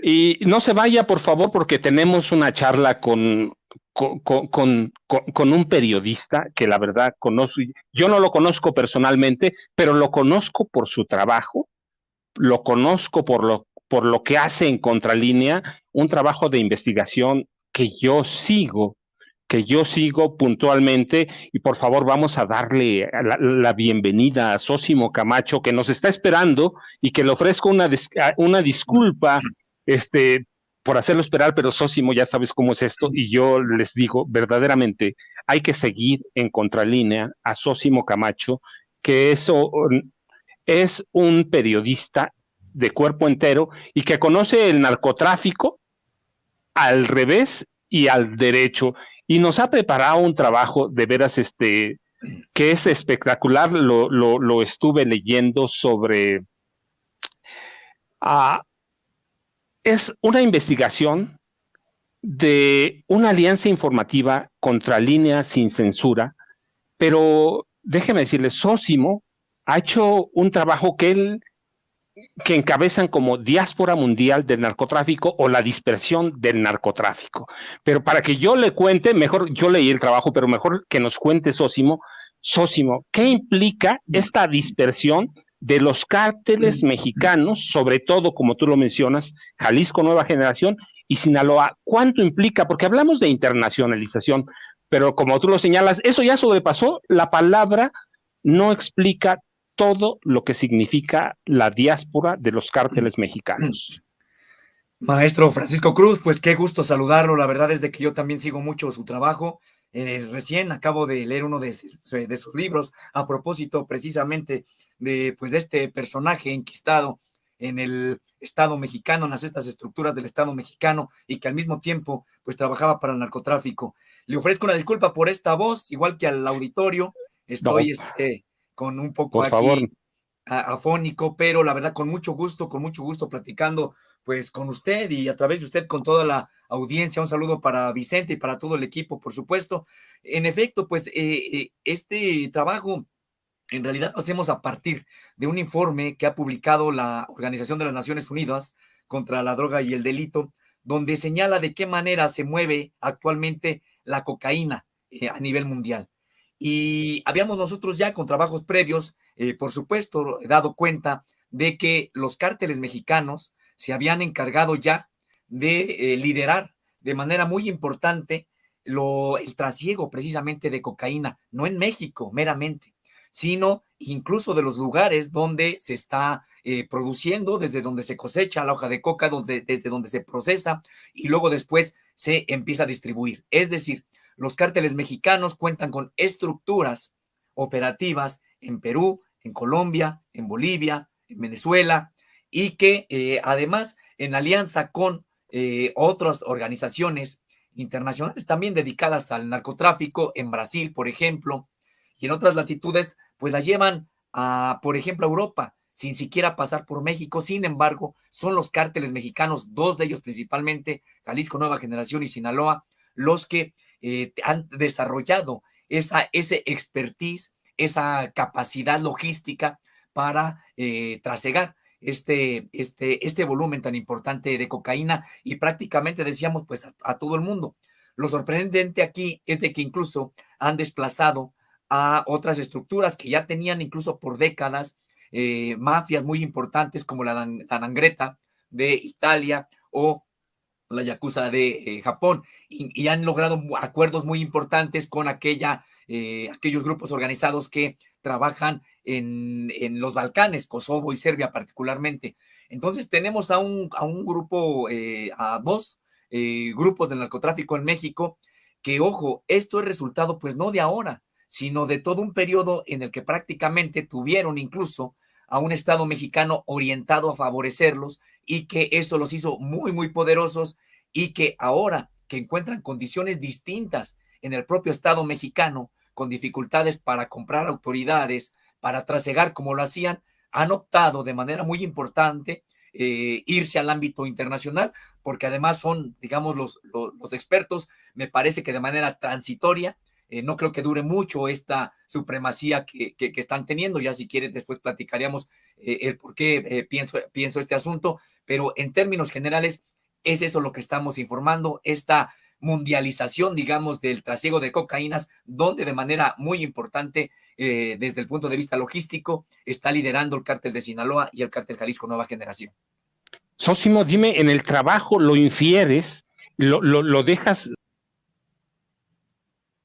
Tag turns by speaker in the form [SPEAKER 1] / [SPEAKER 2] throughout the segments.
[SPEAKER 1] Y no se vaya, por favor, porque tenemos una charla con un periodista que la verdad conozco. Yo no lo conozco personalmente, pero lo conozco por su trabajo, lo conozco por lo que hace en Contralínea, un trabajo de investigación que yo sigo puntualmente, y por favor vamos a darle la bienvenida a Sósimo Camacho, que nos está esperando, y que le ofrezco una disculpa este, por hacerlo esperar, pero Sósimo, ya sabes cómo es esto, y yo les digo, verdaderamente, hay que seguir en Contralínea a Sósimo Camacho, que eso es un periodista de cuerpo entero y que conoce el narcotráfico al revés y al derecho, y nos ha preparado un trabajo de veras que es espectacular. Lo estuve leyendo sobre uh, es una investigación de una alianza informativa contra Línea Sin Censura, pero déjeme decirle, Sósimo ha hecho un trabajo que encabezan como diáspora mundial del narcotráfico o la dispersión del narcotráfico. Pero para que yo le cuente, mejor yo leí el trabajo, pero mejor que nos cuente Sósimo, ¿qué implica esta dispersión de los cárteles mexicanos, sobre todo, como tú lo mencionas, Jalisco Nueva Generación y Sinaloa? ¿Cuánto implica? Porque hablamos de internacionalización, pero como tú lo señalas, eso ya sobrepasó la palabra, no explica todo lo que significa la diáspora de los cárteles mexicanos.
[SPEAKER 2] Maestro Francisco Cruz, pues qué gusto saludarlo. La verdad es de que yo también sigo mucho su trabajo. Recién acabo de leer uno de sus libros a propósito precisamente pues, de este personaje enquistado en el Estado mexicano, en las estas estructuras del Estado mexicano y que al mismo tiempo pues trabajaba para el narcotráfico. Le ofrezco una disculpa por esta voz, igual que al auditorio.
[SPEAKER 1] No,
[SPEAKER 2] Estoy con un poco
[SPEAKER 1] por favor.
[SPEAKER 2] aquí afónico, pero la verdad con mucho gusto platicando pues con usted y a través de usted con toda la audiencia. Un saludo para Vicente y para todo el equipo, por supuesto. En efecto, pues este trabajo en realidad lo hacemos a partir de un informe que ha publicado la Organización de las Naciones Unidas contra la Droga y el Delito, donde señala de qué manera se mueve actualmente la cocaína a nivel mundial. Y habíamos nosotros ya con trabajos previos, por supuesto, dado cuenta de que los cárteles mexicanos se habían encargado ya de liderar de manera muy importante el trasiego precisamente de cocaína, no en México meramente, sino incluso de los lugares donde se está produciendo, desde donde se cosecha la hoja de coca, desde donde se procesa y luego después se empieza a distribuir. Es decir, los cárteles mexicanos cuentan con estructuras operativas en Perú, en Colombia, en Bolivia, en Venezuela, y que además en alianza con otras organizaciones internacionales también dedicadas al narcotráfico, en Brasil, por ejemplo, y en otras latitudes, pues la llevan a, por ejemplo, a Europa, sin siquiera pasar por México. Sin embargo, son los cárteles mexicanos, dos de ellos principalmente, Jalisco Nueva Generación y Sinaloa, los que han desarrollado ese expertise, esa capacidad logística para trasegar este volumen tan importante de cocaína y prácticamente decíamos pues a todo el mundo. Lo sorprendente aquí es de que incluso han desplazado a otras estructuras que ya tenían incluso por décadas mafias muy importantes como la Nangreta de Italia o la Yakuza de Japón y han logrado acuerdos muy importantes con aquellos grupos organizados que trabajan en los Balcanes, Kosovo y Serbia particularmente. Entonces tenemos a un grupo, a dos grupos del narcotráfico en México, que ojo, esto es resultado pues no de ahora, sino de todo un periodo en el que prácticamente tuvieron incluso a un Estado mexicano orientado a favorecerlos y que eso los hizo muy, muy poderosos y que ahora que encuentran condiciones distintas en el propio Estado mexicano, con dificultades para comprar autoridades, para trasegar como lo hacían, han optado de manera muy importante irse al ámbito internacional, porque además son, digamos, los expertos, me parece que de manera transitoria, no creo que dure mucho esta supremacía que están teniendo. Ya si quieren después platicaríamos el por qué pienso este asunto, pero en términos generales es eso lo que estamos informando, esta mundialización, digamos, del trasiego de cocaínas, donde de manera muy importante, desde el punto de vista logístico, está liderando el cártel de Sinaloa y el cártel Jalisco Nueva Generación.
[SPEAKER 1] Sósimo, dime, en el trabajo lo infieres, lo dejas,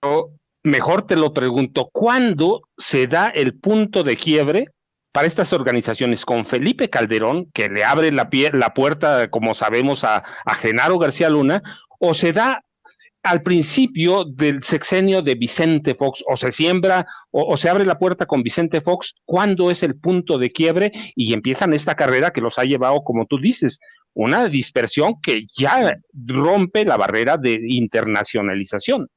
[SPEAKER 1] o mejor te lo pregunto, ¿cuándo se da el punto de quiebre para estas organizaciones con Felipe Calderón, que le abre la puerta, como sabemos, a Genaro García Luna, o se da al principio del sexenio de Vicente Fox, o se siembra o se abre la puerta con Vicente Fox? ¿Cuándo es el punto de quiebre y empiezan esta carrera que los ha llevado, como tú dices, una dispersión que ya rompe la barrera de internacionalización?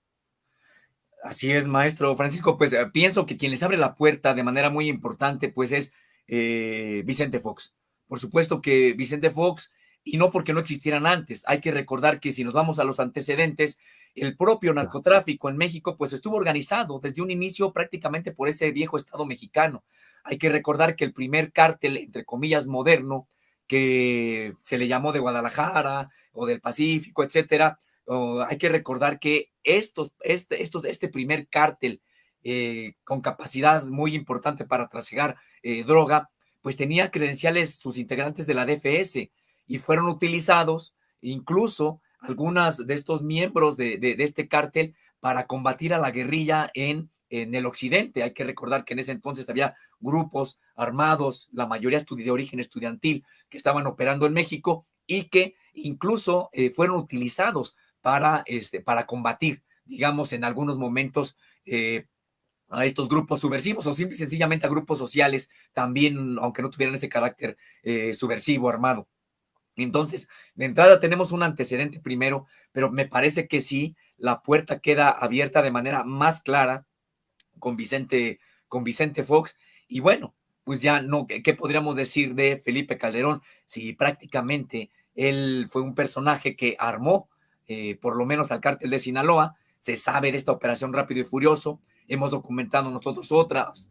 [SPEAKER 2] Así es, maestro Francisco, pues pienso que quien les abre la puerta de manera muy importante, pues es Vicente Fox. Por supuesto que Vicente Fox, y no porque no existieran antes, hay que recordar que si nos vamos a los antecedentes, el propio narcotráfico en México, pues estuvo organizado desde un inicio prácticamente por ese viejo Estado mexicano. Hay que recordar que el primer cártel, entre comillas, moderno, que se le llamó de Guadalajara o del Pacífico, etcétera, hay que recordar que este primer cártel con capacidad muy importante para trasegar droga, pues tenía credenciales sus integrantes de la DFS y fueron utilizados incluso algunas de estos miembros de este cártel para combatir a la guerrilla en el occidente. Hay que recordar que en ese entonces había grupos armados, la mayoría de origen estudiantil, que estaban operando en México y que incluso fueron utilizados para combatir, digamos, en algunos momentos a estos grupos subversivos o simple y sencillamente a grupos sociales también, aunque no tuvieran ese carácter subversivo armado. Entonces, de entrada tenemos un antecedente primero, pero me parece que sí, la puerta queda abierta de manera más clara con Vicente Fox. Y bueno, pues ya no, ¿qué podríamos decir de Felipe Calderón? Si prácticamente él fue un personaje que armó por lo menos al cártel de Sinaloa, se sabe de esta operación Rápido y Furioso, hemos documentado nosotros otras,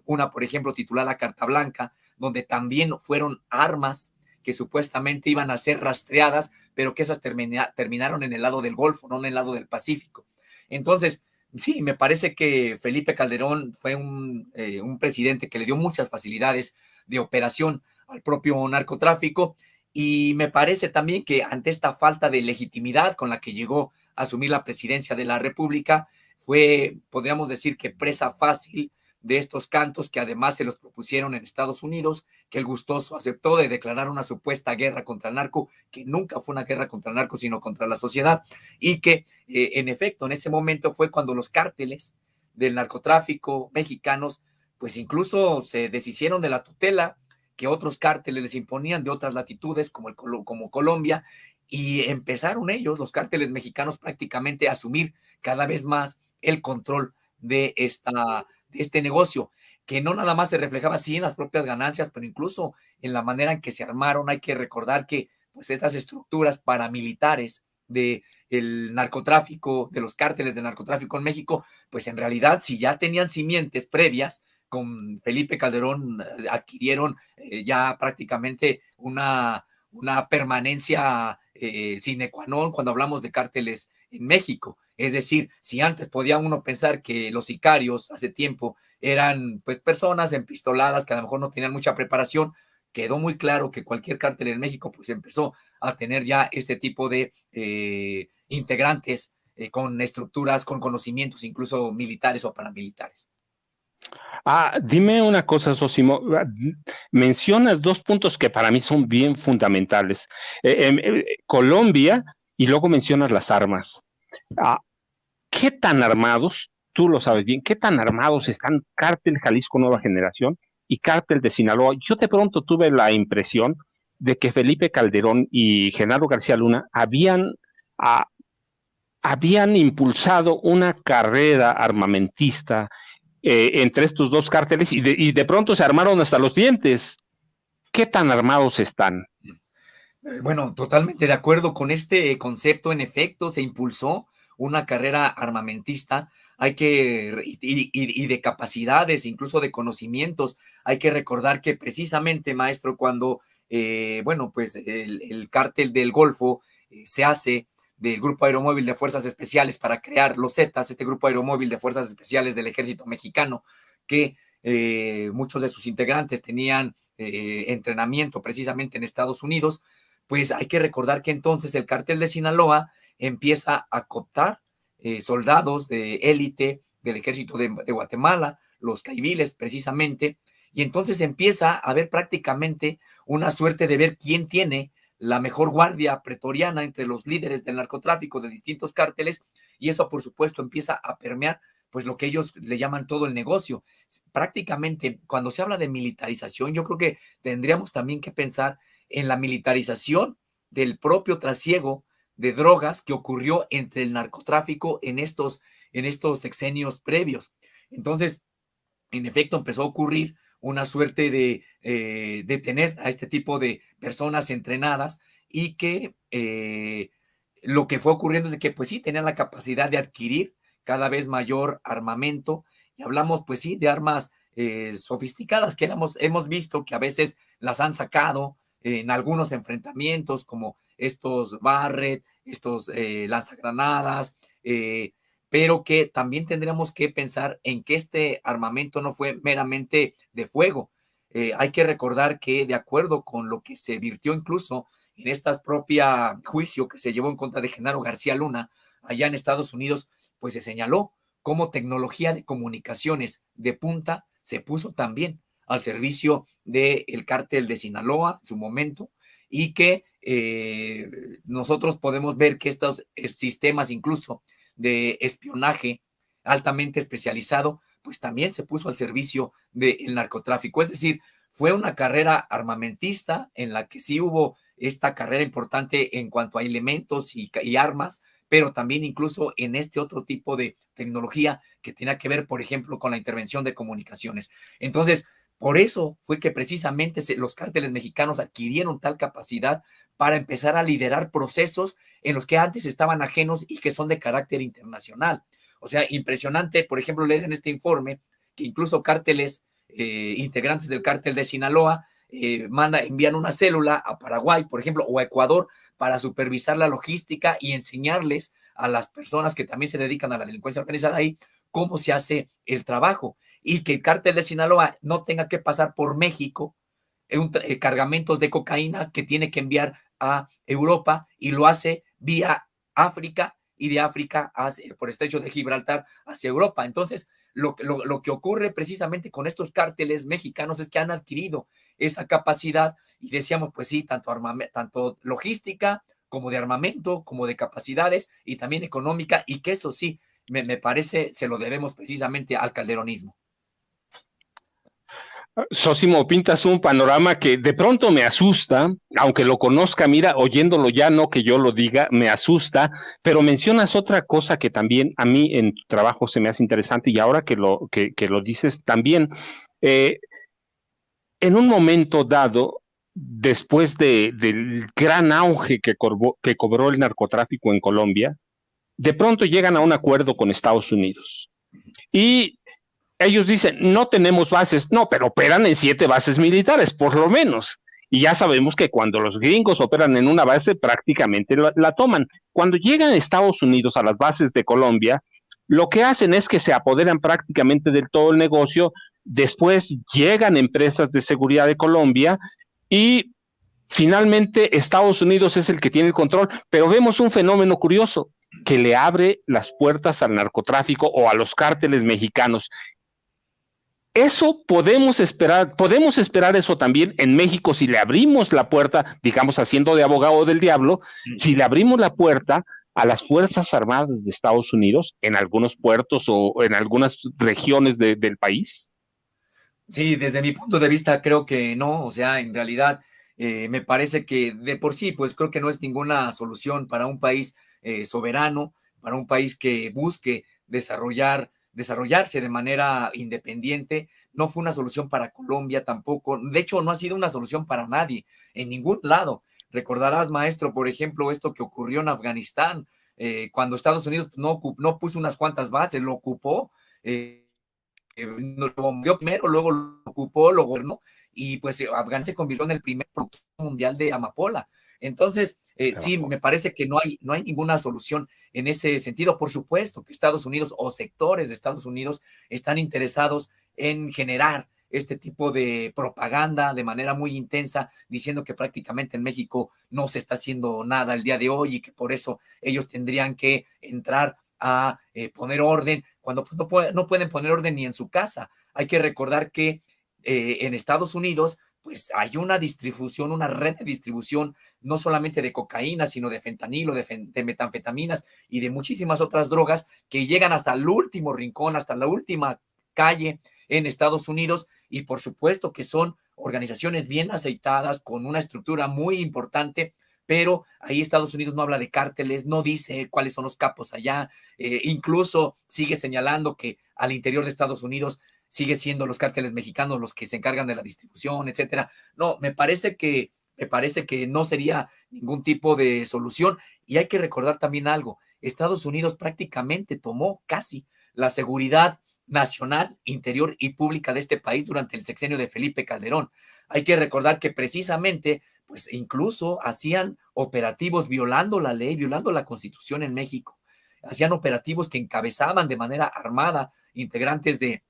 [SPEAKER 2] una por ejemplo titulada Carta Blanca, donde también fueron armas que supuestamente iban a ser rastreadas, pero que esas terminaron en el lado del Golfo, no en el lado del Pacífico. Entonces, sí, me parece que Felipe Calderón fue un presidente que le dio muchas facilidades de operación al propio narcotráfico, y me parece también que ante esta falta de legitimidad con la que llegó a asumir la presidencia de la República, fue, podríamos decir, que presa fácil de estos cantos que además se los propusieron en Estados Unidos, que el gustoso aceptó de declarar una supuesta guerra contra el narco, que nunca fue una guerra contra el narco, sino contra la sociedad, y que en efecto en ese momento fue cuando los cárteles del narcotráfico mexicanos, pues incluso se deshicieron de la tutela que otros cárteles les imponían de otras latitudes, como Colombia, y empezaron ellos, los cárteles mexicanos, prácticamente a asumir cada vez más el control de este negocio, que no nada más se reflejaba así en las propias ganancias, pero incluso en la manera en que se armaron. Hay que recordar que pues estas estructuras paramilitares del narcotráfico, de los cárteles de narcotráfico en México, pues en realidad si ya tenían simientes previas, con Felipe Calderón adquirieron ya prácticamente una permanencia sine qua non cuando hablamos de cárteles en México. Es decir, si antes podía uno pensar que los sicarios hace tiempo eran pues personas empistoladas que a lo mejor no tenían mucha preparación, quedó muy claro que cualquier cártel en México pues empezó a tener ya este tipo de integrantes con estructuras, con conocimientos incluso militares o paramilitares.
[SPEAKER 1] Dime una cosa, Sosimo. Mencionas dos puntos que para mí son bien fundamentales. Colombia, y luego mencionas las armas. Ah, ¿Qué tan armados, tú lo sabes bien, qué tan armados están Cártel Jalisco Nueva Generación y Cártel de Sinaloa? Yo de pronto tuve la impresión de que Felipe Calderón y Genaro García Luna habían impulsado una carrera armamentista entre estos dos cárteles y de pronto se armaron hasta los dientes. ¿Qué tan armados están?
[SPEAKER 2] Bueno, totalmente de acuerdo con este concepto. En efecto, se impulsó una carrera armamentista y de capacidades, incluso de conocimientos. Hay que recordar que precisamente, maestro, cuando, bueno, pues el cártel del Golfo se hace del Grupo Aeromóvil de Fuerzas Especiales para crear los Zetas, este Grupo Aeromóvil de Fuerzas Especiales del Ejército Mexicano, que muchos de sus integrantes tenían entrenamiento precisamente en Estados Unidos. Pues hay que recordar que entonces el cártel de Sinaloa empieza a cooptar soldados de élite del ejército de Guatemala, los caiviles precisamente, y entonces empieza a haber prácticamente una suerte de ver quién tiene la mejor guardia pretoriana entre los líderes del narcotráfico de distintos cárteles, y eso por supuesto empieza a permear pues lo que ellos le llaman todo el negocio. Prácticamente cuando se habla de militarización, yo creo que tendríamos también que pensar en la militarización del propio trasiego de drogas que ocurrió entre el narcotráfico en estos sexenios previos. Entonces, en efecto, empezó a ocurrir una suerte de tener a este tipo de personas entrenadas y que lo que fue ocurriendo es que, pues sí, tenían la capacidad de adquirir cada vez mayor armamento, y hablamos, pues sí, de armas sofisticadas que hemos visto que a veces las han sacado en algunos enfrentamientos, como estos Barrett, estos lanzagranadas, pero que también tendríamos que pensar en que este armamento no fue meramente de fuego. Hay que recordar que de acuerdo con lo que se virtió incluso en este propio juicio que se llevó en contra de Genaro García Luna allá en Estados Unidos, pues se señaló cómo tecnología de comunicaciones de punta se puso también al servicio del cártel de Sinaloa en su momento, y que nosotros podemos ver que estos sistemas incluso de espionaje altamente especializado, pues también se puso al servicio del narcotráfico. Es decir, fue una carrera armamentista en la que sí hubo esta carrera importante en cuanto a elementos y armas, pero también incluso en este otro tipo de tecnología que tiene que ver, por ejemplo, con la intervención de comunicaciones. Entonces, por eso fue que precisamente los cárteles mexicanos adquirieron tal capacidad para empezar a liderar procesos en los que antes estaban ajenos y que son de carácter internacional. O sea, impresionante, por ejemplo, leer en este informe que incluso cárteles, integrantes del cártel de Sinaloa, envían una célula a Paraguay, por ejemplo, o a Ecuador para supervisar la logística y enseñarles a las personas que también se dedican a la delincuencia organizada ahí cómo se hace el trabajo, y que el cártel de Sinaloa no tenga que pasar por México cargamentos de cocaína que tiene que enviar a Europa, y lo hace vía África, y de África por estrecho de Gibraltar hacia Europa. Entonces, lo que ocurre precisamente con estos cárteles mexicanos es que han adquirido esa capacidad, y decíamos, pues sí, tanto logística como de armamento, como de capacidades, y también económica, y que eso sí, me parece, se lo debemos precisamente al calderonismo.
[SPEAKER 1] Sósimo, pintas un panorama que de pronto me asusta, aunque lo conozca, mira, oyéndolo ya, no que yo lo diga, me asusta, pero mencionas otra cosa que también a mí en tu trabajo se me hace interesante, y ahora que lo dices también, eh, en un momento dado, después del gran auge que cobró el narcotráfico en Colombia, de pronto llegan a un acuerdo con Estados Unidos. Y ellos dicen, no tenemos bases, no, pero operan en 7 bases militares, por lo menos. Y ya sabemos que cuando los gringos operan en una base, prácticamente la toman. Cuando llegan a Estados Unidos a las bases de Colombia, lo que hacen es que se apoderan prácticamente del todo el negocio. Después llegan empresas de seguridad de Colombia y finalmente Estados Unidos es el que tiene el control, pero vemos un fenómeno curioso que le abre las puertas al narcotráfico o a los cárteles mexicanos. Eso podemos esperar eso también en México si le abrimos la puerta, digamos haciendo de abogado del diablo, si le abrimos la puerta a las Fuerzas Armadas de Estados Unidos en algunos puertos o en algunas regiones del país.
[SPEAKER 2] Sí, desde mi punto de vista creo que no, o sea, en realidad me parece que de por sí, pues creo que no es ninguna solución para un país soberano, para un país que busque desarrollarse de manera independiente. No fue una solución para Colombia tampoco, de hecho no ha sido una solución para nadie, en ningún lado. Recordarás, maestro, por ejemplo, esto que ocurrió en Afganistán, cuando Estados Unidos no puso unas cuantas bases, lo ocupó, lo bombeó primero, luego lo ocupó, lo gobernó, y pues Afganistán se convirtió en el primer productor mundial de amapola. Entonces, sí, me parece que no hay ninguna solución en ese sentido. Por supuesto que Estados Unidos o sectores de Estados Unidos están interesados en generar este tipo de propaganda de manera muy intensa, diciendo que prácticamente en México no se está haciendo nada el día de hoy y que por eso ellos tendrían que entrar a poner orden, cuando pues, no pueden poner orden ni en su casa. Hay que recordar que en Estados Unidos pues hay una distribución, una red de distribución, no solamente de cocaína, sino de fentanilo, de metanfetaminas y de muchísimas otras drogas que llegan hasta el último rincón, hasta la última calle en Estados Unidos, y por supuesto que son organizaciones bien aceitadas, con una estructura muy importante, pero ahí Estados Unidos no habla de cárteles, no dice cuáles son los capos allá, incluso sigue señalando que al interior de Estados Unidos sigue siendo los cárteles mexicanos los que se encargan de la distribución, etcétera. No, me parece que no sería ningún tipo de solución. Y hay que recordar también algo, Estados Unidos prácticamente tomó casi la seguridad nacional, interior y pública de este país durante el sexenio de Felipe Calderón. Hay que recordar que precisamente, pues incluso hacían operativos violando la ley, violando la Constitución en México. Hacían operativos que encabezaban de manera armada integrantes de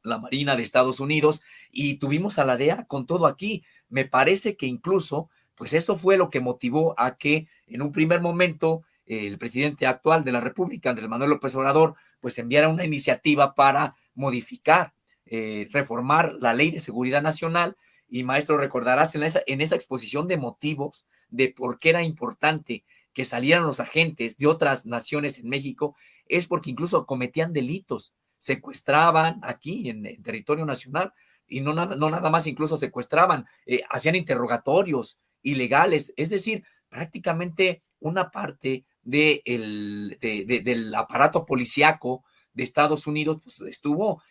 [SPEAKER 2] la Marina de Estados Unidos, y tuvimos a la DEA con todo aquí. Me parece que incluso, pues eso fue lo que motivó a que en un primer momento el presidente actual de la República, Andrés Manuel López Obrador, pues enviara una iniciativa para modificar, reformar la Ley de Seguridad Nacional. Y maestro, recordarás en esa exposición de motivos de por qué era importante que salieran los agentes de otras naciones en México, es porque incluso cometían delitos, secuestraban aquí en territorio nacional, y no nada más incluso secuestraban, hacían interrogatorios ilegales, es decir, prácticamente una parte del aparato policíaco de Estados Unidos pues, estuvo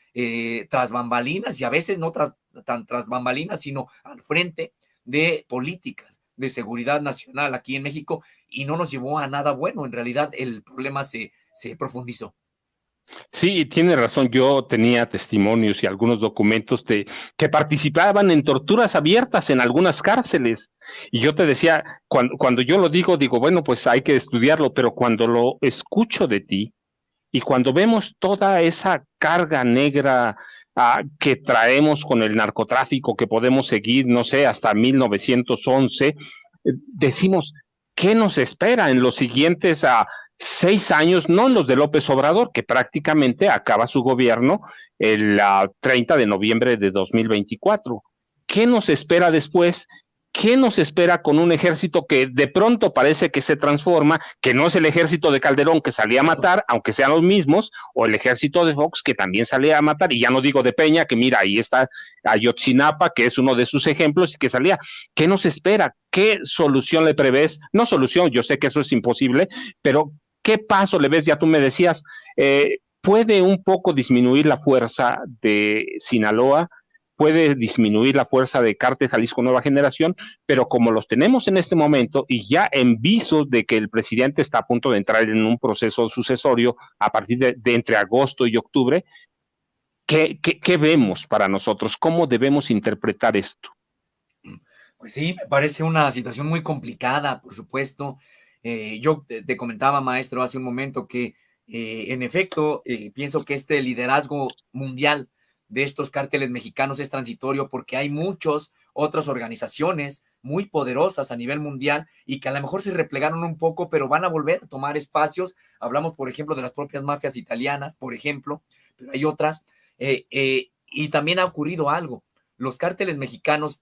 [SPEAKER 2] tras bambalinas, y a veces no tan tras bambalinas, sino al frente de políticas de seguridad nacional aquí en México, y no nos llevó a nada bueno. En realidad el problema se profundizó.
[SPEAKER 1] Sí, tiene razón. Yo tenía testimonios y algunos documentos de que participaban en torturas abiertas en algunas cárceles. Y yo te decía, cuando yo lo digo, bueno, pues hay que estudiarlo, pero cuando lo escucho de ti y cuando vemos toda esa carga negra que traemos con el narcotráfico, que podemos seguir, no sé, hasta 1911, decimos, ¿qué nos espera en los siguientes 6 años? No en los de López Obrador, que prácticamente acaba su gobierno el 30 de noviembre de 2024. ¿Qué nos espera después? ¿Qué nos espera con un ejército que de pronto parece que se transforma, que no es el ejército de Calderón que salía a matar, aunque sean los mismos, o el ejército de Fox que también salía a matar, y ya no digo de Peña, que mira, ahí está Ayotzinapa, que es uno de sus ejemplos y que salía? ¿Qué nos espera? ¿Qué solución le prevés? No solución, yo sé que eso es imposible, pero ¿qué paso le ves? Ya tú me decías, puede un poco disminuir la fuerza de Sinaloa, puede disminuir la fuerza de Cártel Jalisco Nueva Generación, pero como los tenemos en este momento y ya en viso de que el presidente está a punto de entrar en un proceso sucesorio a partir de entre agosto y octubre, ¿qué vemos para nosotros? ¿Cómo debemos interpretar esto?
[SPEAKER 2] Pues sí, me parece una situación muy complicada, por supuesto. Yo te comentaba, maestro, hace un momento que, en efecto, pienso que este liderazgo mundial de estos cárteles mexicanos es transitorio, porque hay muchas otras organizaciones muy poderosas a nivel mundial y que a lo mejor se replegaron un poco, pero van a volver a tomar espacios. Hablamos, por ejemplo, de las propias mafias italianas, por ejemplo, pero hay otras. Y también ha ocurrido algo. Los cárteles mexicanos,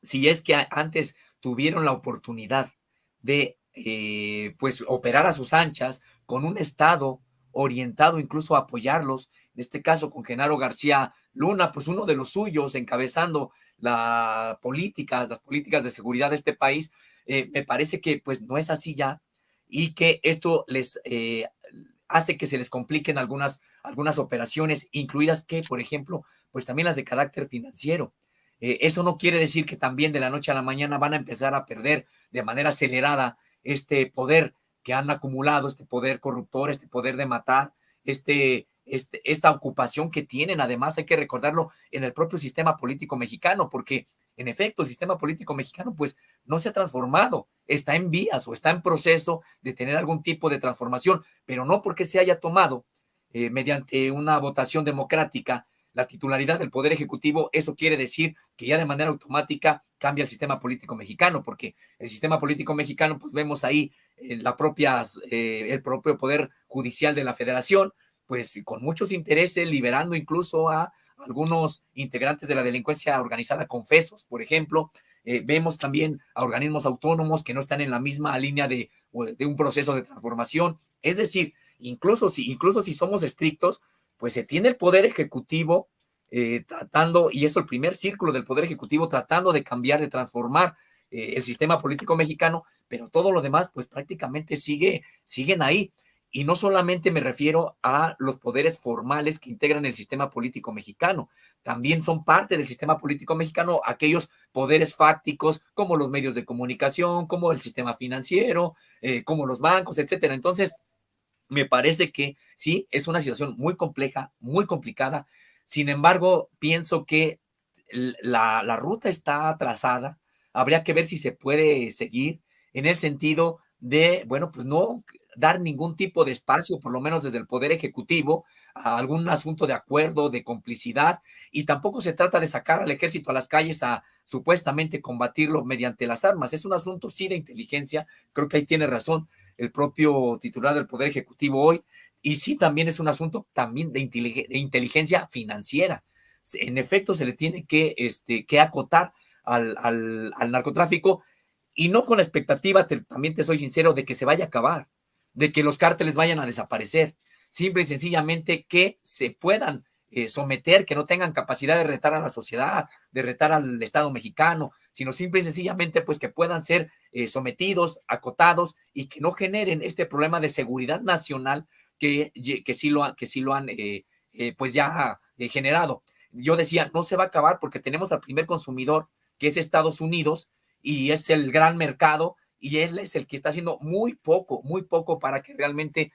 [SPEAKER 2] si es que antes tuvieron la oportunidad de pues operar a sus anchas con un Estado orientado incluso a apoyarlos, en este caso con Genaro García Luna, pues uno de los suyos encabezando las políticas de seguridad de este país, me parece que pues no es así ya, y que esto les hace que se les compliquen algunas operaciones, incluidas que, por ejemplo, pues también las de carácter financiero. Eso no quiere decir que también de la noche a la mañana van a empezar a perder de manera acelerada este poder que han acumulado este poder corruptor, este poder de matar, esta ocupación que tienen. Además, hay que recordarlo en el propio sistema político mexicano, porque en efecto el sistema político mexicano pues no se ha transformado, está en vías o está en proceso de tener algún tipo de transformación, pero no porque se haya tomado mediante una votación democrática la titularidad del Poder Ejecutivo. Eso quiere decir que ya de manera automática cambia el sistema político mexicano, porque el sistema político mexicano, pues vemos ahí el propio Poder Judicial de la Federación, pues con muchos intereses, liberando incluso a algunos integrantes de la delincuencia organizada confesos, por ejemplo. Vemos también a organismos autónomos que no están en la misma línea de un proceso de transformación. Es decir, incluso si somos estrictos, pues se tiene el Poder Ejecutivo tratando, y eso el primer círculo del Poder Ejecutivo, tratando de cambiar, de transformar el sistema político mexicano, pero todo lo demás pues prácticamente siguen ahí. Y no solamente me refiero a los poderes formales que integran el sistema político mexicano, también son parte del sistema político mexicano aquellos poderes fácticos como los medios de comunicación, como el sistema financiero, como los bancos, etcétera. Entonces, me parece que sí, es una situación muy compleja, muy complicada. Sin embargo, pienso que la ruta está trazada. Habría que ver si se puede seguir en el sentido de, bueno, pues no dar ningún tipo de espacio, por lo menos desde el Poder Ejecutivo, a algún asunto de acuerdo, de complicidad, y tampoco se trata de sacar al ejército a las calles a supuestamente combatirlo mediante las armas. Es un asunto, sí, de inteligencia. Creo que ahí tiene razón el propio titular del Poder Ejecutivo hoy, y sí también es un asunto también de inteligencia financiera. En efecto, se le tiene que acotar al narcotráfico, y no con la expectativa, también te soy sincero, de que se vaya a acabar, de que los cárteles vayan a desaparecer, simple y sencillamente que se puedan someter, que no tengan capacidad de retar a la sociedad, de retar al Estado mexicano, sino simple y sencillamente pues que puedan ser sometidos, acotados, y que no generen este problema de seguridad nacional que sí lo han pues ya generado. Yo decía, no se va a acabar porque tenemos al primer consumidor, que es Estados Unidos, y es el gran mercado, y él es el que está haciendo muy poco para que realmente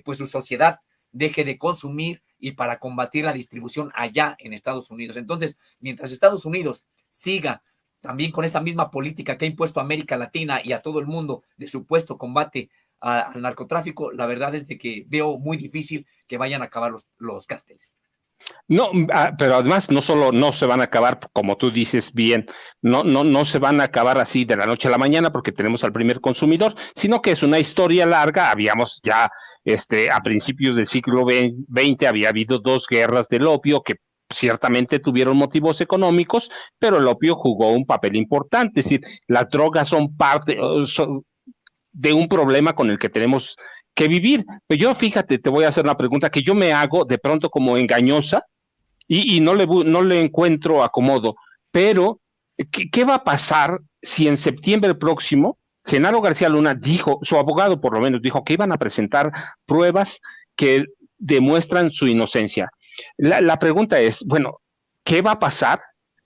[SPEAKER 2] pues su sociedad deje de consumir y para combatir la distribución allá en Estados Unidos. Entonces, mientras Estados Unidos siga también con esta misma política que ha impuesto a América Latina y a todo el mundo de supuesto combate al narcotráfico, la verdad es de que veo muy difícil que vayan a acabar los cárteles.
[SPEAKER 1] No, pero además no solo no se van a acabar, como tú dices bien, no se van a acabar así de la noche a la mañana porque tenemos al primer consumidor, sino que es una historia larga. Habíamos ya, a principios del siglo XX había habido dos guerras del opio que ciertamente tuvieron motivos económicos, pero el opio jugó un papel importante. Es decir, las drogas son parte de un problema con el que tenemos que vivir. Pero yo, fíjate, te voy a hacer una pregunta que yo me hago de pronto como engañosa, y no le encuentro acomodo. Pero, ¿qué va a pasar si en septiembre próximo Genaro García Luna dijo, su abogado por lo menos dijo, que iban a presentar pruebas que demuestran su inocencia? La pregunta es, bueno, ¿qué va a pasar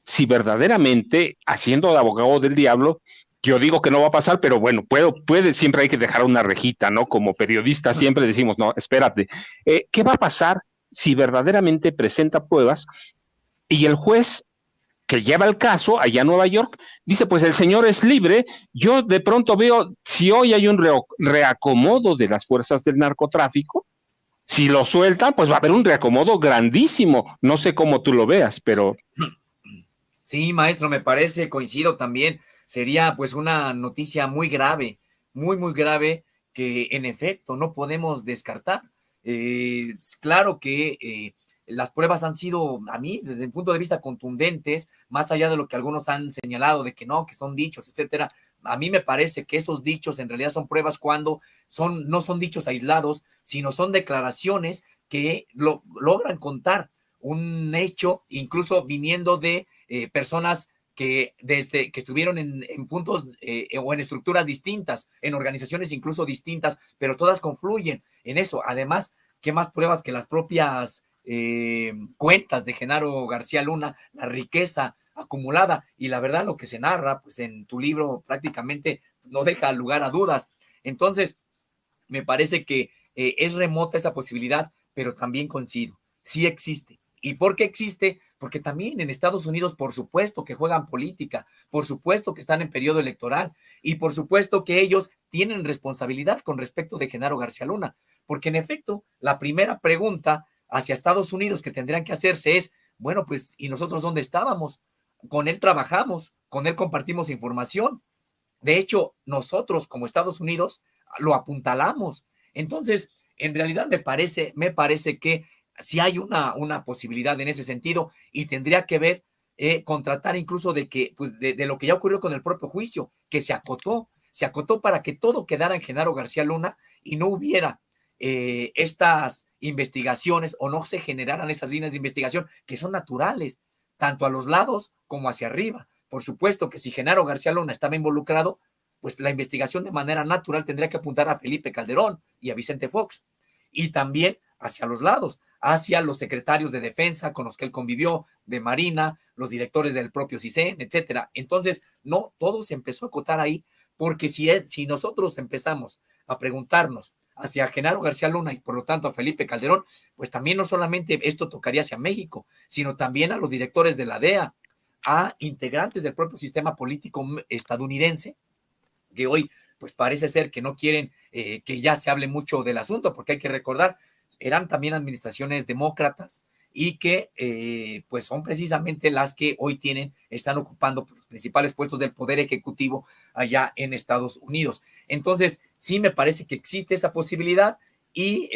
[SPEAKER 1] si verdaderamente, haciendo de abogado del diablo, yo digo que no va a pasar, pero bueno, siempre hay que dejar una rejita, ¿no? Como periodista siempre decimos, no, espérate, ¿qué va a pasar si verdaderamente presenta pruebas y el juez que lleva el caso allá en Nueva York dice, pues el señor es libre? Yo de pronto veo, si hoy hay un reacomodo de las fuerzas del narcotráfico, si lo sueltan, pues va a haber un reacomodo grandísimo. No sé cómo tú lo veas, pero...
[SPEAKER 2] Sí, maestro, me parece, coincido también. Sería pues una noticia muy grave, muy grave, que en efecto no podemos descartar. Claro que las pruebas han sido, a mí, desde el punto de vista, contundentes, más allá de lo que algunos han señalado de que no, que son dichos, etcétera. A mí me parece que esos dichos en realidad son pruebas cuando no son dichos aislados, sino son declaraciones que logran contar un hecho, incluso viniendo de personas que estuvieron en puntos o en estructuras distintas, en organizaciones incluso distintas, pero todas confluyen en eso. Además, ¿qué más pruebas que las propias cuentas de Genaro García Luna, la riqueza acumulada? Y la verdad, lo que se narra pues en tu libro prácticamente no deja lugar a dudas. Entonces, me parece que es remota esa posibilidad, pero también coincido, sí existe. ¿Y por qué existe? Porque también en Estados Unidos, por supuesto que juegan política, por supuesto que están en periodo electoral y por supuesto que ellos tienen responsabilidad con respecto de Genaro García Luna, porque en efecto, la primera pregunta hacia Estados Unidos que tendrían que hacerse es, bueno, pues, ¿y nosotros dónde estábamos? Con él trabajamos, con él compartimos información. De hecho, nosotros como Estados Unidos lo apuntalamos. Entonces, en realidad me parece que si hay una posibilidad en ese sentido y tendría que ver contratar incluso de que, pues de lo que ya ocurrió con el propio juicio, que se acotó para que todo quedara en Genaro García Luna y no hubiera estas investigaciones o no se generaran esas líneas de investigación que son naturales, tanto a los lados como hacia arriba. Por supuesto que si Genaro García Luna estaba involucrado, pues la investigación de manera natural tendría que apuntar a Felipe Calderón y a Vicente Fox. Y también hacia los lados, hacia los secretarios de defensa con los que él convivió, de Marina, los directores del propio CISEN, etcétera. Entonces, no, todo se empezó a acotar ahí, porque si nosotros empezamos a preguntarnos hacia Genaro García Luna y por lo tanto a Felipe Calderón, pues también no solamente esto tocaría hacia México, sino también a los directores de la DEA, a integrantes del propio sistema político estadounidense, que hoy pues parece ser que no quieren que ya se hable mucho del asunto, porque hay que recordar, eran también administraciones demócratas y que pues son precisamente las que hoy están ocupando los principales puestos del poder ejecutivo allá en Estados Unidos. Entonces, sí me parece que existe esa posibilidad y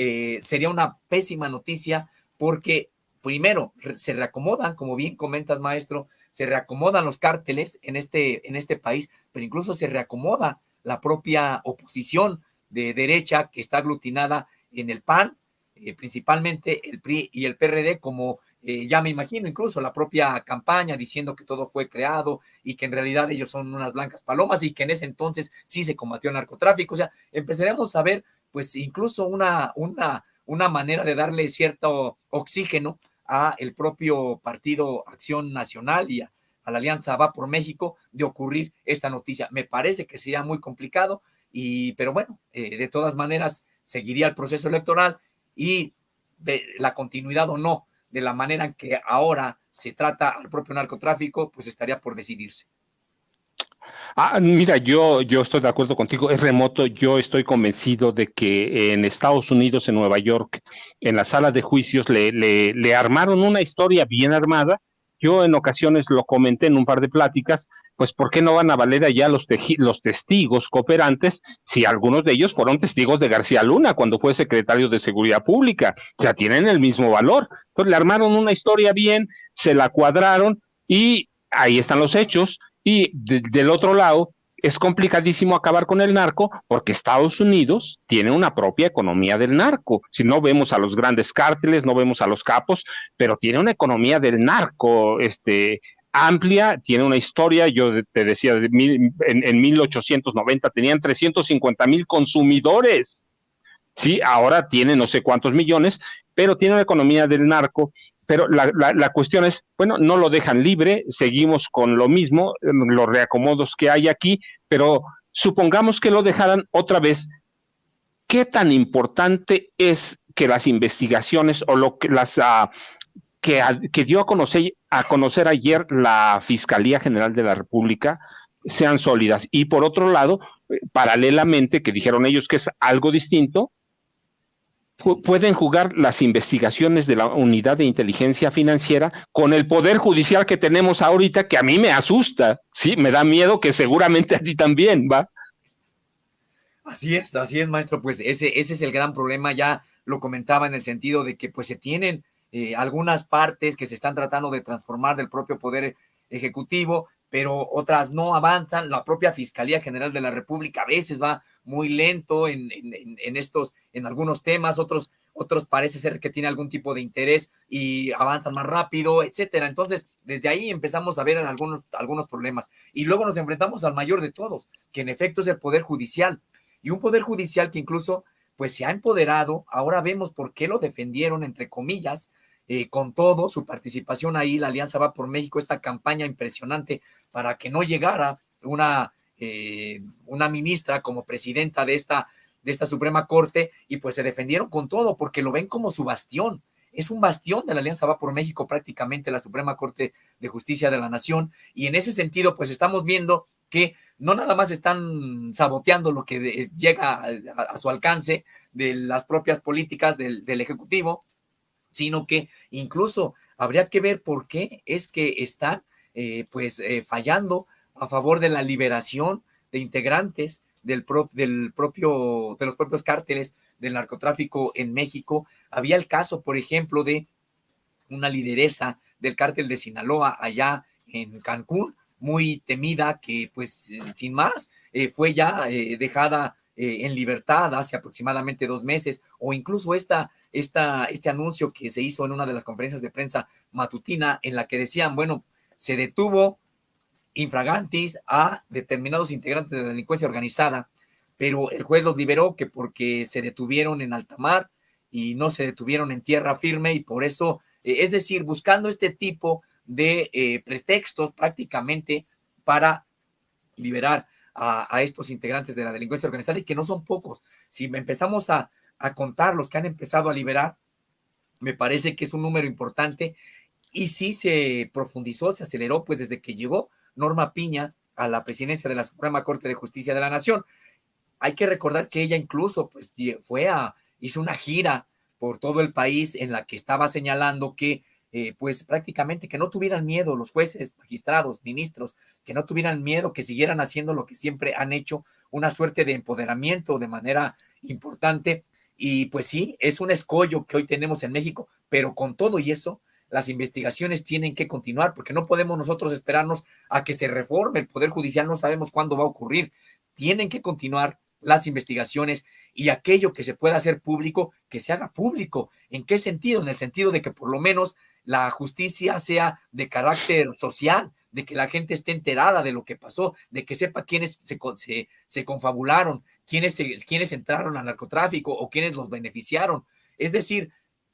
[SPEAKER 2] sería una pésima noticia porque primero se reacomodan, como bien comentas, maestro, se reacomodan los cárteles en este país, pero incluso se reacomoda la propia oposición de derecha que está aglutinada en el PAN, principalmente el PRI y el PRD, como ya me imagino, incluso la propia campaña diciendo que todo fue creado y que en realidad ellos son unas blancas palomas y que en ese entonces sí se combatió el narcotráfico. O sea, empezaremos a ver pues incluso una manera de darle cierto oxígeno a el propio Partido Acción Nacional y a la Alianza Va por México de ocurrir esta noticia. Me parece que sería muy complicado, pero bueno, de todas maneras seguiría el proceso electoral y la continuidad o no de la manera en que ahora se trata al propio narcotráfico, pues estaría por decidirse.
[SPEAKER 1] Mira, yo estoy de acuerdo contigo, es remoto, yo estoy convencido de que en Estados Unidos, en Nueva York, en la sala de juicios le armaron una historia bien armada. Yo en ocasiones lo comenté en un par de pláticas, pues ¿por qué no van a valer allá los testigos cooperantes si algunos de ellos fueron testigos de García Luna cuando fue secretario de Seguridad Pública? O sea, tienen el mismo valor. Entonces le armaron una historia bien, se la cuadraron y ahí están los hechos. Y del otro lado, es complicadísimo acabar con el narco porque Estados Unidos tiene una propia economía del narco. Si no vemos a los grandes cárteles, no vemos a los capos, pero tiene una economía del narco, amplia, tiene una historia, yo te decía, en 1890 tenían 350,000 consumidores, ¿sí? Ahora tiene no sé cuántos millones, pero tiene una economía del narco. Pero la cuestión es, bueno, no lo dejan libre, seguimos con lo mismo, los reacomodos que hay aquí, pero supongamos que lo dejaran otra vez. ¿Qué tan importante es que las investigaciones o lo que que dio a conocer ayer la Fiscalía General de la República sean sólidas? Y por otro lado, paralelamente, que dijeron ellos que es algo distinto, pueden jugar las investigaciones de la Unidad de Inteligencia Financiera con el poder judicial que tenemos ahorita, que a mí me asusta, ¿sí? Me da miedo, que seguramente a ti también, ¿va?
[SPEAKER 2] Así es, maestro, pues ese es el gran problema, ya lo comentaba en el sentido de que pues se tienen algunas partes que se están tratando de transformar del propio poder ejecutivo, pero otras no avanzan. La propia Fiscalía General de la República a veces va muy lento en algunos temas, otros parece ser que tiene algún tipo de interés y avanzan más rápido, etcétera. Entonces, desde ahí empezamos a ver algunos problemas. Y luego nos enfrentamos al mayor de todos, que en efecto es el Poder Judicial. Y un Poder Judicial que incluso pues se ha empoderado. Ahora vemos por qué lo defendieron, entre comillas, con todo, su participación ahí, la Alianza Va por México, esta campaña impresionante para que no llegara una ministra como presidenta de esta Suprema Corte y pues se defendieron con todo porque lo ven como su bastión. Es un bastión de la Alianza Va por México prácticamente la Suprema Corte de Justicia de la Nación y en ese sentido pues estamos viendo que no nada más están saboteando lo que llega a su alcance de las propias políticas del Ejecutivo, sino que incluso habría que ver por qué es que están fallando a favor de la liberación de integrantes de los propios cárteles del narcotráfico en México. Había el caso, por ejemplo, de una lideresa del cártel de Sinaloa allá en Cancún, muy temida, que pues sin más fue ya dejada en libertad hace aproximadamente 2 meses, o incluso este anuncio que se hizo en una de las conferencias de prensa matutina en la que decían, bueno, se detuvo infragantis a determinados integrantes de la delincuencia organizada, pero el juez los liberó que porque se detuvieron en alta mar y no se detuvieron en tierra firme y por eso, es decir, buscando este tipo de pretextos prácticamente para liberar a estos integrantes de la delincuencia organizada y que no son pocos. Si empezamos a contar los que han empezado a liberar, me parece que es un número importante y sí se profundizó, se aceleró, pues desde que llegó Norma Piña a la presidencia de la Suprema Corte de Justicia de la Nación. Hay que recordar que ella incluso pues hizo una gira por todo el país en la que estaba señalando que pues prácticamente que no tuvieran miedo los jueces, magistrados, ministros, que no tuvieran miedo, que siguieran haciendo lo que siempre han hecho, una suerte de empoderamiento de manera importante. Y pues sí, es un escollo que hoy tenemos en México, pero con todo y eso, las investigaciones tienen que continuar, porque no podemos nosotros esperarnos a que se reforme el Poder Judicial, no sabemos cuándo va a ocurrir. Tienen que continuar las investigaciones y aquello que se pueda hacer público, que se haga público. ¿En qué sentido? En el sentido de que por lo menos la justicia sea de carácter social, de que la gente esté enterada de lo que pasó, de que sepa quiénes se confabularon, quiénes entraron al narcotráfico o quiénes los beneficiaron. Es decir,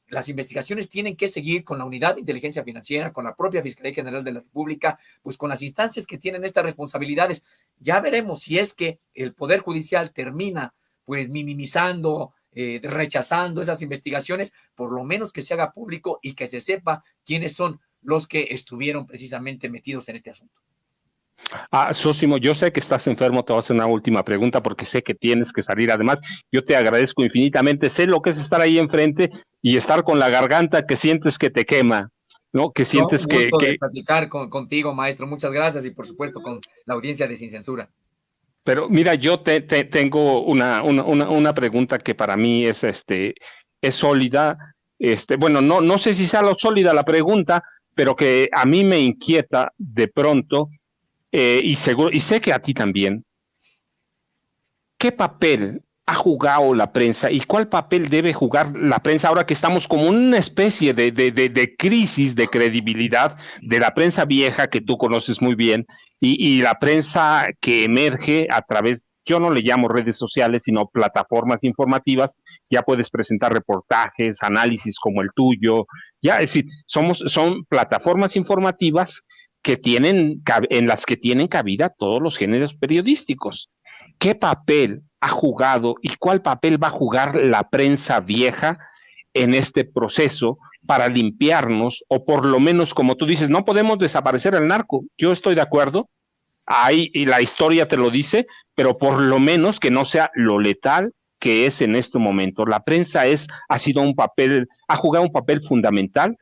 [SPEAKER 2] las investigaciones tienen que seguir con la Unidad de Inteligencia Financiera, con la propia Fiscalía General de la República, pues con las instancias que tienen estas responsabilidades. Ya veremos si es que el Poder Judicial termina pues minimizando, rechazando esas investigaciones, por lo menos que se haga público y que se sepa quiénes son los que estuvieron precisamente metidos en este asunto.
[SPEAKER 1] Sósimo, yo sé que estás enfermo, te voy a hacer una última pregunta porque sé que tienes que salir. Además, yo te agradezco infinitamente, sé lo que es estar ahí enfrente y estar con la garganta que sientes que te quema, ¿no? Que sientes
[SPEAKER 2] un gusto de platicar contigo, maestro. Muchas gracias y por supuesto con la audiencia de Sin Censura.
[SPEAKER 1] Pero mira, yo tengo una pregunta que para mí es sólida. Bueno, no sé si sea sólida la pregunta, pero que a mí me inquieta de pronto, y sé que a ti también. ¿Qué papel ha jugado la prensa y cuál papel debe jugar la prensa ahora que estamos como en una especie de crisis de credibilidad de la prensa vieja que tú conoces muy bien y la prensa que emerge a través, yo no le llamo redes sociales, sino plataformas informativas? Ya puedes presentar reportajes, análisis como el tuyo, ya, es decir, son plataformas informativas en las que tienen cabida todos los géneros periodísticos. ¿Qué papel ha jugado y cuál papel va a jugar la prensa vieja en este proceso para limpiarnos, o por lo menos, como tú dices, no podemos desaparecer el narco? Yo estoy de acuerdo, ahí y la historia te lo dice, pero por lo menos que no sea lo letal que es en este momento. La prensa ha jugado un papel fundamental,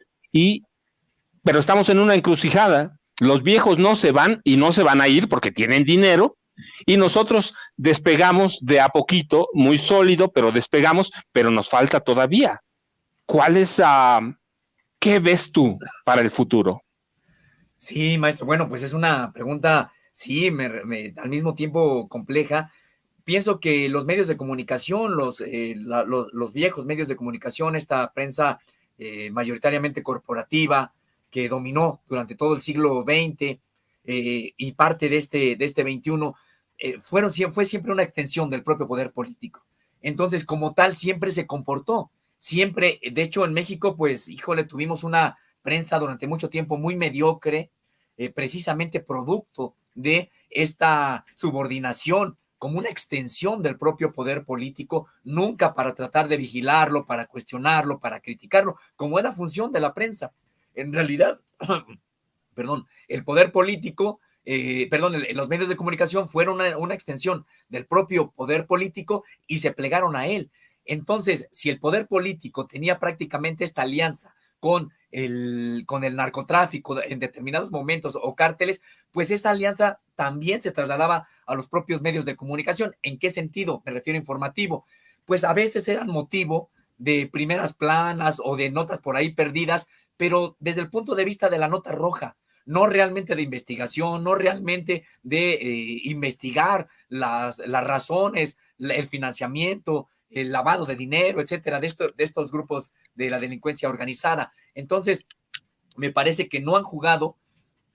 [SPEAKER 1] pero estamos en una encrucijada. Los viejos no se van y no se van a ir porque tienen dinero, y nosotros despegamos de a poquito, muy sólido, pero despegamos, pero nos falta todavía. ¿Qué ves tú para el futuro?
[SPEAKER 2] Sí, maestro, bueno, pues es una pregunta, sí, al mismo tiempo compleja. Pienso que los medios de comunicación, los viejos medios de comunicación, esta prensa mayoritariamente corporativa que dominó durante todo el siglo XX y parte de este XXI, fue siempre una extensión del propio poder político. Entonces, como tal, siempre se comportó. Siempre, de hecho, en México, pues, híjole, tuvimos una prensa durante mucho tiempo muy mediocre, precisamente producto de esta subordinación como una extensión del propio poder político, nunca para tratar de vigilarlo, para cuestionarlo, para criticarlo, como era función de la prensa. En realidad, perdón, el poder político, los medios de comunicación fueron una extensión del propio poder político y se plegaron a él. Entonces, si el poder político tenía prácticamente esta alianza con el narcotráfico en determinados momentos o cárteles, pues esa alianza también se trasladaba a los propios medios de comunicación. ¿En qué sentido? Me refiero informativo. Pues a veces eran motivo de primeras planas o de notas por ahí perdidas, pero desde el punto de vista de la nota roja, no realmente de investigación, no realmente de investigar las razones, el financiamiento, el lavado de dinero, etcétera, de estos grupos de la delincuencia organizada. Entonces, me parece que no han jugado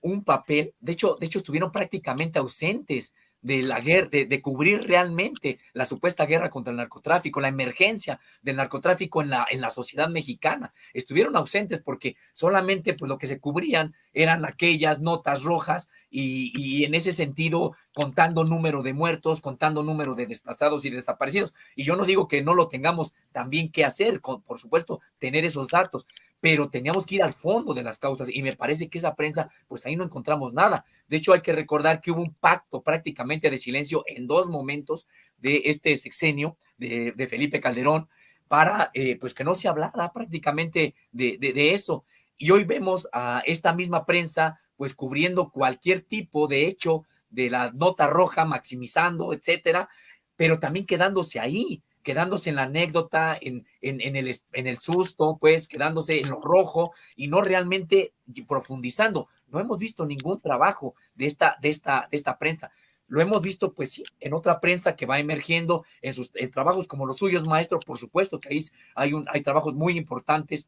[SPEAKER 2] un papel, de hecho estuvieron prácticamente ausentes de la guerra, de cubrir realmente la supuesta guerra contra el narcotráfico, la emergencia del narcotráfico en la sociedad mexicana. Estuvieron ausentes porque solamente pues lo que se cubrían eran aquellas notas rojas y en ese sentido contando número de muertos, contando número de desplazados y desaparecidos. Y yo no digo que no lo tengamos también que hacer, por supuesto, tener esos datos, pero teníamos que ir al fondo de las causas y me parece que esa prensa, pues ahí no encontramos nada. De hecho, hay que recordar que hubo un pacto prácticamente de silencio en 2 momentos de este sexenio de Felipe Calderón para pues que no se hablara prácticamente de eso. Y hoy vemos a esta misma prensa pues cubriendo cualquier tipo de hecho de la nota roja, maximizando, etcétera, pero también quedándose ahí, quedándose en la anécdota, en el susto, pues quedándose en lo rojo y no realmente profundizando. No hemos visto ningún trabajo de esta prensa. Lo hemos visto, pues sí, en otra prensa que va emergiendo, en trabajos como los suyos, maestro, por supuesto que ahí hay trabajos muy importantes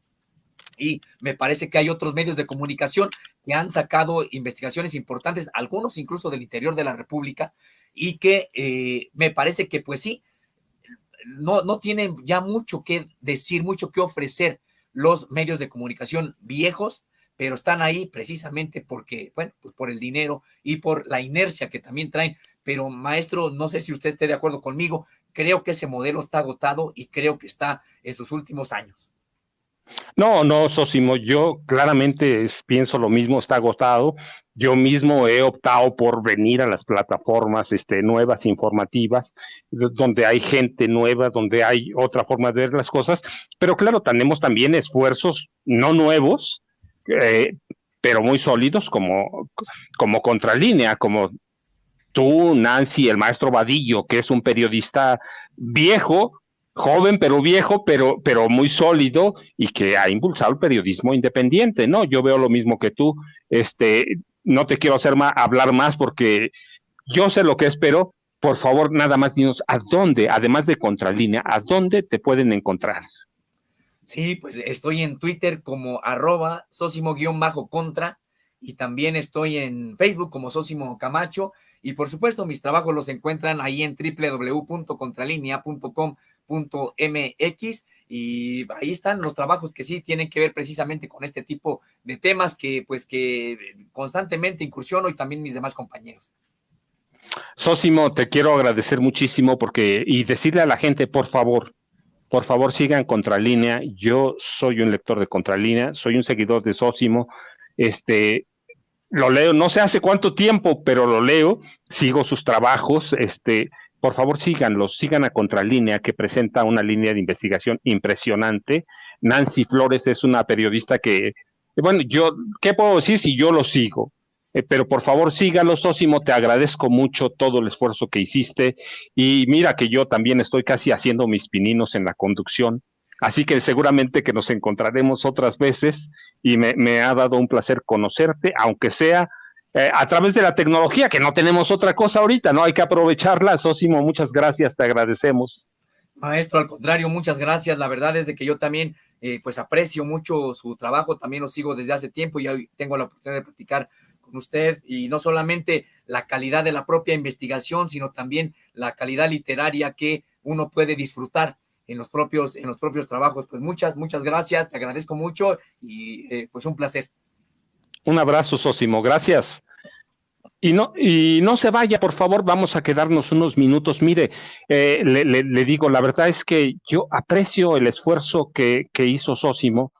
[SPEAKER 2] y me parece que hay otros medios de comunicación que han sacado investigaciones importantes, algunos incluso del interior de la República, y que me parece que, pues sí, no tienen ya mucho que decir, mucho que ofrecer los medios de comunicación viejos, pero están ahí precisamente porque, bueno, pues por el dinero y por la inercia que también traen. Pero maestro, no sé si usted esté de acuerdo conmigo, creo que ese modelo está agotado y creo que está en sus últimos años.
[SPEAKER 1] No, no, Sosimo, yo claramente pienso lo mismo, está agotado. Yo mismo he optado por venir a las plataformas nuevas, informativas, donde hay gente nueva, donde hay otra forma de ver las cosas, pero claro, tenemos también esfuerzos no nuevos, eh, pero muy sólidos como Contralínea, como tú, Nancy, el maestro Vadillo, que es un periodista viejo, joven pero viejo, pero muy sólido y que ha impulsado el periodismo independiente, ¿no? Yo veo lo mismo que tú. No te quiero hablar más porque yo sé lo que espero. Por favor, nada más dinos a dónde, además de Contralínea, a dónde te pueden encontrar.
[SPEAKER 2] Sí, pues estoy en Twitter como @Sosimo_contra y también estoy en Facebook como Sosimo Camacho y por supuesto mis trabajos los encuentran ahí en www.contralinea.com.mx y ahí están los trabajos que sí tienen que ver precisamente con este tipo de temas que constantemente incursiono y también mis demás compañeros.
[SPEAKER 1] Sosimo, te quiero agradecer muchísimo y decirle a la gente, por favor, sigan Contralínea. Yo soy un lector de Contralínea, soy un seguidor de Sosimo. Lo leo, no sé hace cuánto tiempo, pero lo leo, sigo sus trabajos. Por favor, sigan a Contralínea, que presenta una línea de investigación impresionante. Nancy Flores es una periodista bueno, ¿qué puedo decir si yo lo sigo? Pero por favor sígalo, Sosimo, te agradezco mucho todo el esfuerzo que hiciste y mira que yo también estoy casi haciendo mis pininos en la conducción, así que seguramente que nos encontraremos otras veces y me ha dado un placer conocerte, aunque sea a través de la tecnología, que no tenemos otra cosa ahorita, ¿no? Hay que aprovecharla. Sosimo, muchas gracias, te agradecemos.
[SPEAKER 2] Maestro, al contrario, muchas gracias. La verdad es de que yo también pues aprecio mucho su trabajo, también lo sigo desde hace tiempo y hoy tengo la oportunidad de platicar con usted y no solamente la calidad de la propia investigación, sino también la calidad literaria que uno puede disfrutar en los propios trabajos. Pues muchas gracias, te agradezco mucho y pues un placer.
[SPEAKER 1] Un abrazo, Sosimo, gracias. Y no se vaya, por favor, vamos a quedarnos unos minutos. Mire, le digo, la verdad es que yo aprecio el esfuerzo que hizo Sósimo